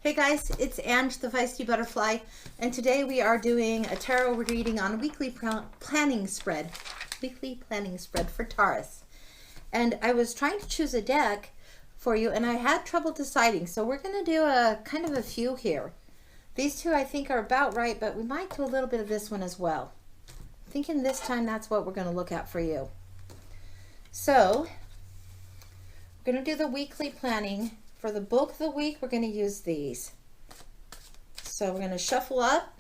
Hey guys, it's Ange, the Feisty Butterfly, and today we are doing a tarot reading on a weekly planning spread for Taurus. And I was trying to choose a deck for you, and I had trouble deciding, so we're going to do a kind of a few here. These two I think are about right, but we might do a little bit of this one as well. Thinking this time that's what we're going to look at for you. So, we're going to do the weekly planning. For the bulk of the week, we're going to use these. So we're going to shuffle up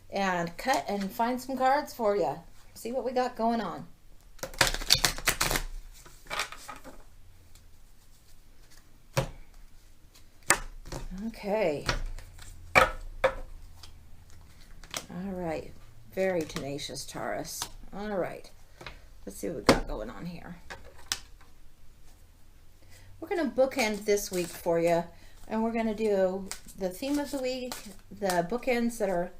and cut and find some cards for you. See what we got going on. Okay. All right. Very tenacious, Taurus. All right. Let's see what we got going on here. We're going to bookend this week for you, and we're going to do the theme of the week, the bookends that are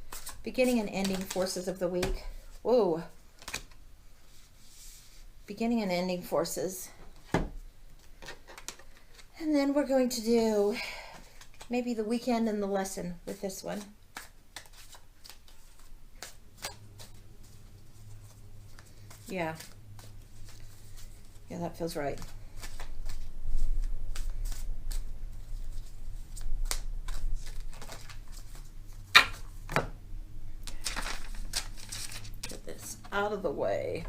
beginning and ending forces of the week. Whoa. Beginning and ending forces. And then we're going to do maybe the weekend and the lesson with this one. Yeah. Yeah, that feels right. Out of the way.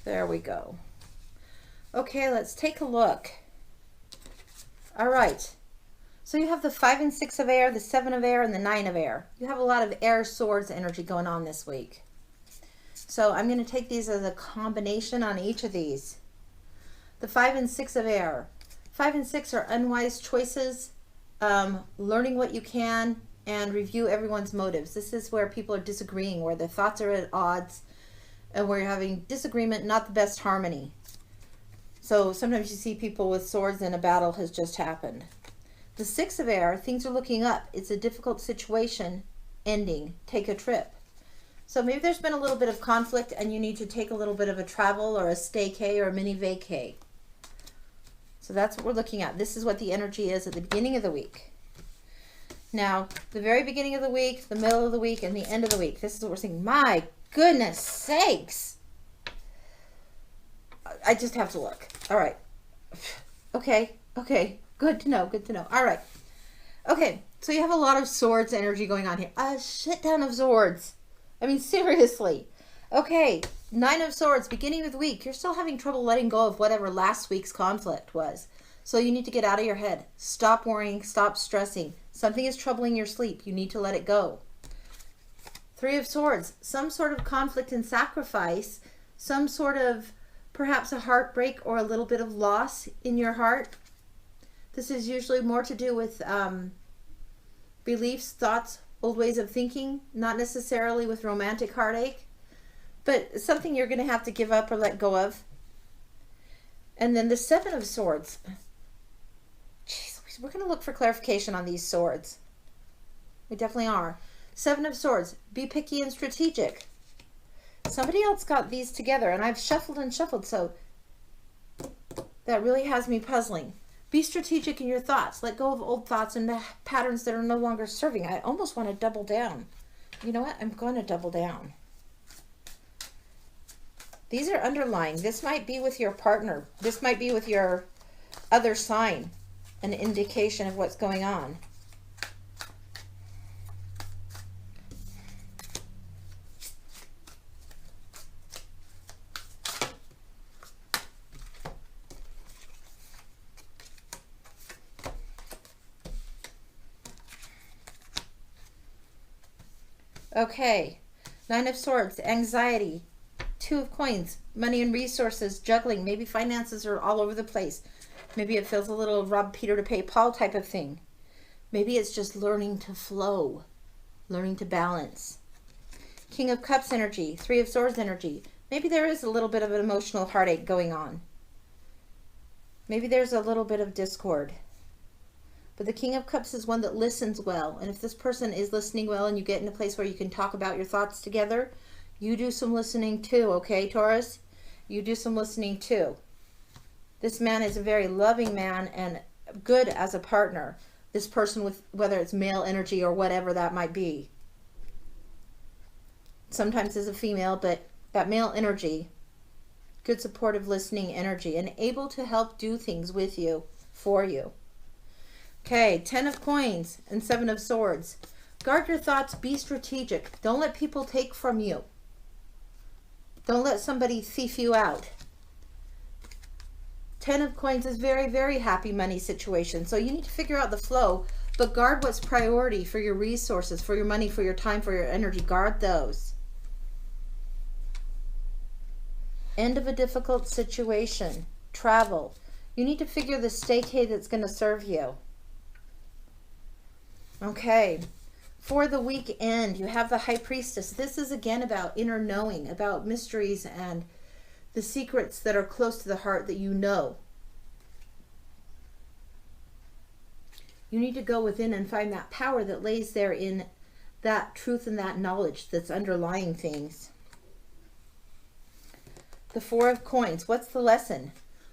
There we go. Okay, let's take a look. All right. So you have the 5 and 6 of air, the 7 of air, and the 9 of air. You have a lot of air swords energy going on this week. So I'm going to take these as a combination on each of these. The 5 and 6 of air. 5 and 6 are unwise choices, learning what you can, and review everyone's motives. This is where people are disagreeing, where their thoughts are at odds, and where you're having disagreement, not the best harmony. So sometimes you see people with swords and a battle has just happened. The 6 of air, things are looking up. It's a difficult situation ending. Take a trip. So maybe there's been a little bit of conflict and you need to take a little bit of a travel or a staycay or a mini vacay. So that's what we're looking at. This is what the energy is at the beginning of the week. Now, the very beginning of the week, the middle of the week, and the end of the week. This is what we're seeing. My goodness sakes. I just have to look. All right. Okay. Good to know. All right. Okay. So you have a lot of swords energy going on here. A shit ton of swords. I mean, seriously. Okay. 9 of swords, beginning of the week. You're still having trouble letting go of whatever last week's conflict was. So you need to get out of your head. Stop worrying. Stop stressing. Something is troubling your sleep. You need to let it go. 3 of swords. Some sort of conflict and sacrifice. Some sort of perhaps a heartbreak or a little bit of loss in your heart. This is usually more to do with beliefs, thoughts, old ways of thinking. Not necessarily with romantic heartache. But something you're going to have to give up or let go of. And then the 7 of swords. We're going to look for clarification on these swords. We definitely are. 7 of swords. Be picky and strategic. Somebody else got these together, and I've shuffled and shuffled, so that really has me puzzling. Be strategic in your thoughts. Let go of old thoughts and the patterns that are no longer serving. I almost want to double down. You know what? I'm going to double down. These are underlying. This might be with your partner. This might be with your other sign. An indication of what's going on. Okay, 9 of swords, anxiety. 2 of coins, money and resources, juggling. Maybe finances are all over the place. Maybe it feels a little rob Peter to pay Paul type of thing. Maybe it's just learning to flow, learning to balance. King of Cups energy, 3 of Swords energy. Maybe there is a little bit of an emotional heartache going on. Maybe there's a little bit of discord. But the King of Cups is one that listens well. And if this person is listening well and you get in a place where you can talk about your thoughts together, you do some listening too, okay, Taurus? You do some listening too. This man is a very loving man and good as a partner. this person with, whether it's male energy or whatever that might be. Sometimes it's a female, but that male energy, good supportive listening energy, and able to help do things with you, for you. Okay, 10 of coins and 7 of swords. Guard your thoughts, be strategic. Don't let people take from you. Don't let somebody thief you out. 10 of coins is very, very happy money situation. So you need to figure out the flow, but guard what's priority for your resources, for your money, for your time, for your energy. Guard those. End of a difficult situation. Travel. You need to figure the staycay that's going to serve you. Okay. For the weekend, you have the High Priestess. This is again about inner knowing, about mysteries and the secrets that are close to the heart that you know. You need to go within and find that power that lays there in that truth and that knowledge that's underlying things. The 4 of coins. What's the lesson?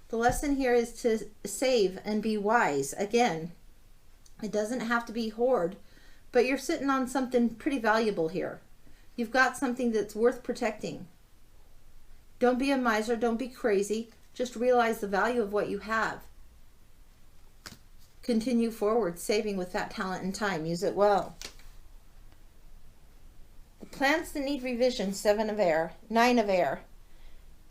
The lesson here is to save and be wise. Again, it doesn't have to be hoard, but you're sitting on something pretty valuable here. You've got something that's worth protecting. Don't be a miser. Don't be crazy. Just realize the value of what you have. Continue forward, saving with that talent and time. Use it well. The plans that need revision. 7 of air. 9 of air.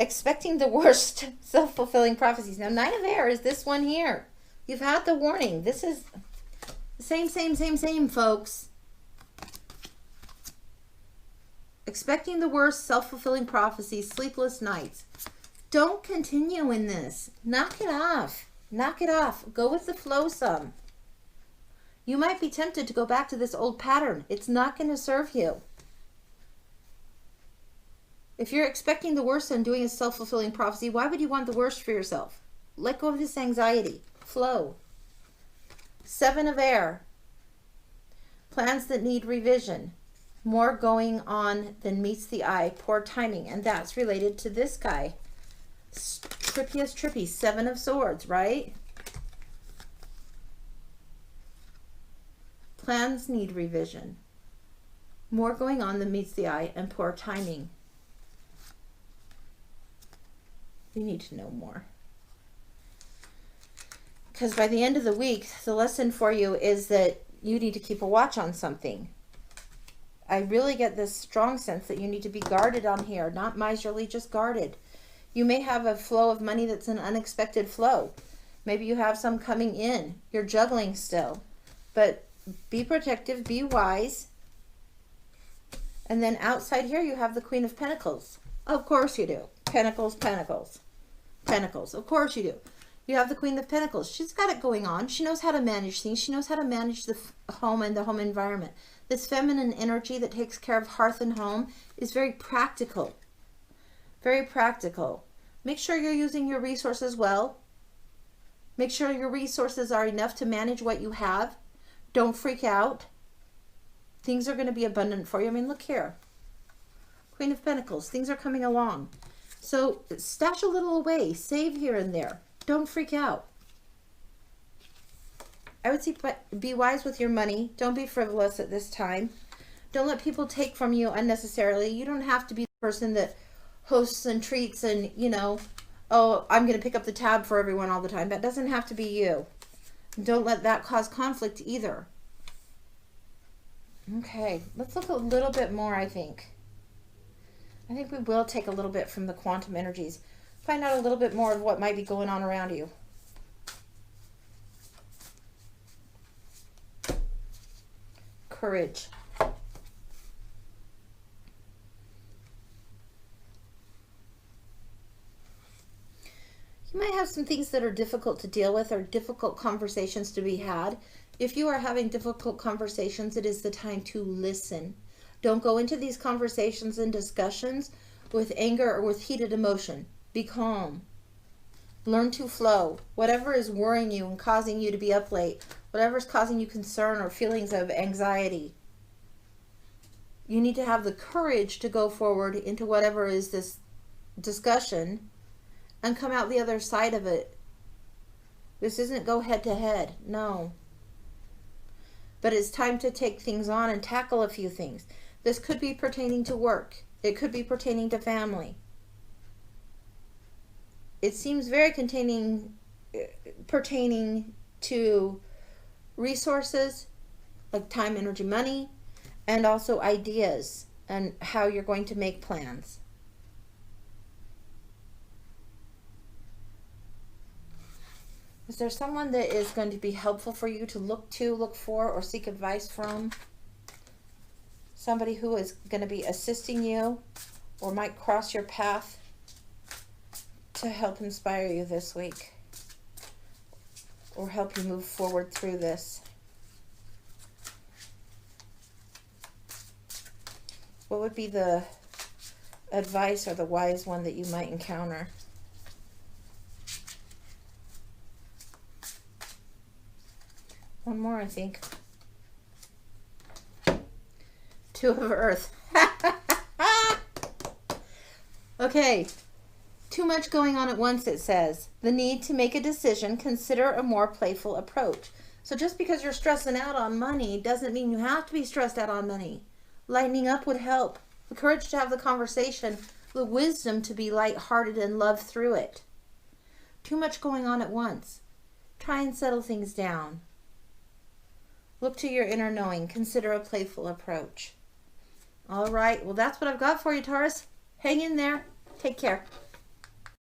Expecting the worst. Self-fulfilling prophecies. Now, 9 of air is this one here. You've had the warning. This is the same, folks. Expecting the worst, self-fulfilling prophecies, sleepless nights. Don't continue in this. Knock it off. Knock it off. Go with the flow some. You might be tempted to go back to this old pattern. It's not going to serve you. If you're expecting the worst and doing a self-fulfilling prophecy, why would you want the worst for yourself? Let go of this anxiety. Flow. 7 of air. Plans that need revision. More going on than meets the eye. Poor timing. And that's related to this guy. Trippy as trippy. 7 of swords, right? Plans need revision. More going on than meets the eye and poor timing. You need to know more. Because by the end of the week, the lesson for you is that you need to keep a watch on something. I really get this strong sense that you need to be guarded on here, not miserly, just guarded. You may have a flow of money that's an unexpected flow. Maybe you have some coming in. You're juggling still. But be protective, be wise. And then outside here you have the Queen of Pentacles. Of course you do. Pentacles, Pentacles. Pentacles. Of course you do. You have the Queen of Pentacles. She's got it going on. She knows how to manage things. She knows how to manage the home and the home environment. This feminine energy that takes care of hearth and home is very practical. Very practical. Make sure you're using your resources well. Make sure your resources are enough to manage what you have. Don't freak out. Things are going to be abundant for you. I mean, look here. Queen of Pentacles. Things are coming along. So stash a little away. Save here and there. Don't freak out. I would say be wise with your money. Don't be frivolous at this time. Don't let people take from you unnecessarily. You don't have to be the person that hosts and treats and, you know, oh, I'm going to pick up the tab for everyone all the time. That doesn't have to be you. Don't let that cause conflict either. Okay, let's look a little bit more, I think. I think we will take a little bit from the quantum energies. Find out a little bit more of what might be going on around you. Courage. You might have some things that are difficult to deal with or difficult conversations to be had. If you are having difficult conversations, it is the time to listen. Don't go into these conversations and discussions with anger or with heated emotion. Be calm. Learn to flow. Whatever is worrying you and causing you to be up late, whatever is causing you concern or feelings of anxiety, you need to have the courage to go forward into whatever is this discussion and come out the other side of it. This isn't go head to head. No. but it's time to take things on and tackle a few things. This could be pertaining to work. It could be pertaining to family. It seems very pertaining to resources like time, energy, money, and also ideas and how you're going to make plans. Is there someone that is going to be helpful for you to look for, or seek advice from? Somebody who is going to be assisting you or might cross your path to help inspire you this week or help you move forward through this. What would be the advice or the wise one that you might encounter? One more, I think. Two of Earth. Okay. Too much going on at once, it says. The need to make a decision. Consider a more playful approach. So just because you're stressing out on money doesn't mean you have to be stressed out on money. Lightening up would help. The courage to have the conversation. The wisdom to be lighthearted and love through it. Too much going on at once. Try and settle things down. Look to your inner knowing. Consider a playful approach. All right. Well, that's what I've got for you, Taurus. Hang in there. Take care.